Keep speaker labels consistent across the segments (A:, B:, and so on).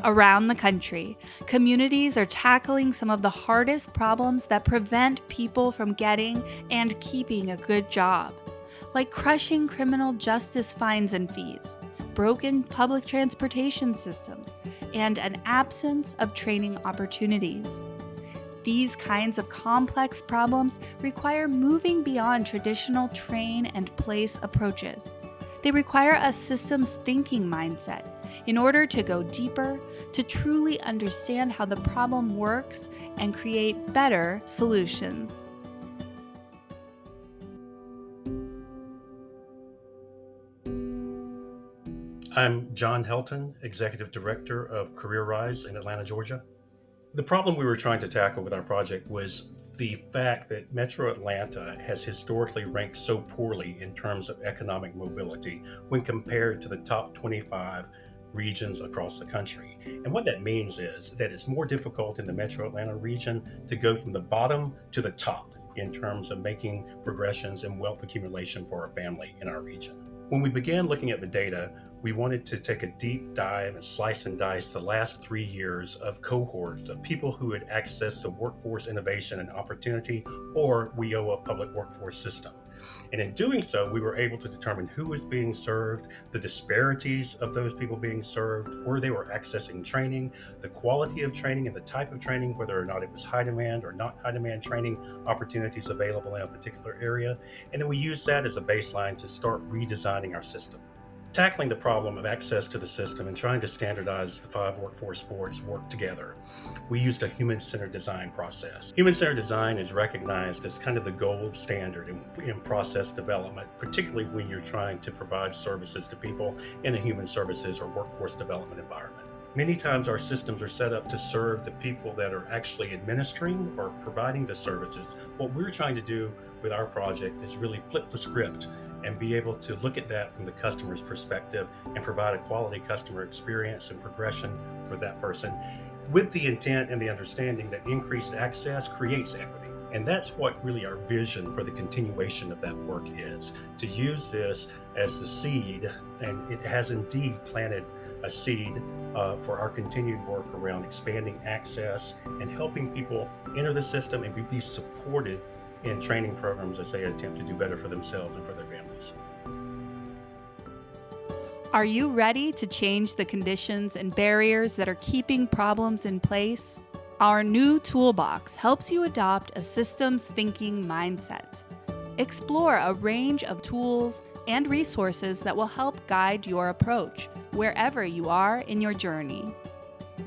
A: Around the country, communities are tackling some of the hardest problems that prevent people from getting and keeping a good job, like crushing criminal justice fines and fees, broken public transportation systems, and an absence of training opportunities. These kinds of complex problems require moving beyond traditional train and place approaches. They require a systems thinking mindset in order to go deeper, to truly understand how the problem works and create better solutions.
B: I'm John Helton, Executive Director of CareerRise in Atlanta, Georgia. The problem we were trying to tackle with our project was the fact that Metro Atlanta has historically ranked so poorly in terms of economic mobility when compared to the top 25 regions across the country. And what that means is that it's more difficult in the Metro Atlanta region to go from the bottom to the top in terms of making progressions and wealth accumulation for our family in our region. When we began looking at the data, we wanted to take a deep dive and slice and dice the last 3 years of cohorts of people who had access to workforce innovation and opportunity or WIOA public workforce system. And in doing so, we were able to determine who was being served, the disparities of those people being served, where they were accessing training, the quality of training and the type of training, whether or not it was high demand or not high demand training opportunities available in a particular area. And then we used that as a baseline to start redesigning our system. Tackling the problem of access to the system and trying to standardize the 5 workforce boards work together, we used a human-centered design process. Human-centered design is recognized as kind of the gold standard in process development, particularly when you're trying to provide services to people in a human services or workforce development environment. Many times our systems are set up to serve the people that are actually administering or providing the services. What we're trying to do with our project is really flip the script and be able to look at that from the customer's perspective and provide a quality customer experience and progression for that person with the intent and the understanding that increased access creates equity. And that's what really our vision for the continuation of that work is, to use this as the seed, and it has indeed planted a seed for our continued work around expanding access and helping people enter the system and be supported in training programs as they attempt to do better for themselves and for their families.
A: Are you ready to change the conditions and barriers that are keeping problems in place? Our new toolbox helps you adopt a systems thinking mindset. Explore a range of tools and resources that will help guide your approach wherever you are in your journey.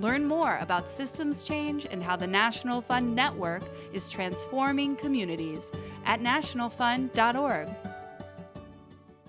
A: Learn more about systems change and how the National Fund Network is transforming communities at nationalfund.org.